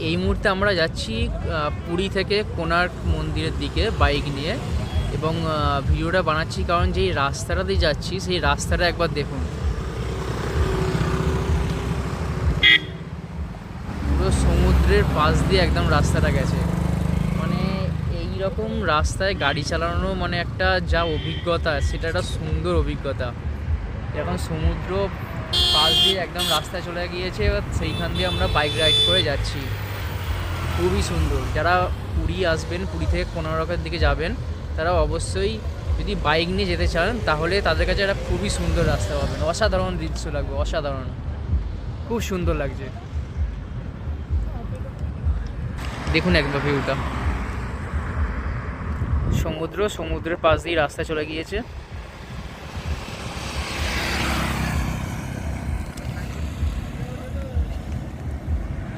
এই মুহূর্তে আমরা যাচ্ছি পুরী থেকে কোণার্ক মন্দিরের দিকে বাইক নিয়ে, এবং ভিডিওটা বানাচ্ছি কারণ যেই রাস্তাটা দিয়ে যাচ্ছি সেই রাস্তাটা একবার দেখুন। পুরো সমুদ্রের পাশ দিয়ে একদম রাস্তাটা গেছে। মানে এই রকম রাস্তায় গাড়ি চালানো মানে একটা যা অভিজ্ঞতা, সেটা একটা সুন্দর অভিজ্ঞতা। এখন সমুদ্র পাশ দিয়ে একদম রাস্তায় চলে গিয়েছে, এবার সেইখান দিয়ে আমরা বাইক রাইড করে যাচ্ছি। খুবই সুন্দর। যারা পুরী আসবেন, পুরী থেকে কোণার্কের দিকে যাবেন, তারা অবশ্যই যদি বাইক নিয়ে যেতে চান তাহলে তাদের কাছে একটা খুবই সুন্দর রাস্তা পাবেন। অসাধারণ দৃশ্য লাগবে, অসাধারণ, খুব সুন্দর লাগছে। দেখুন একবার ভিউটা, সমুদ্রের পাশ দিয়ে রাস্তা চলে গিয়েছে।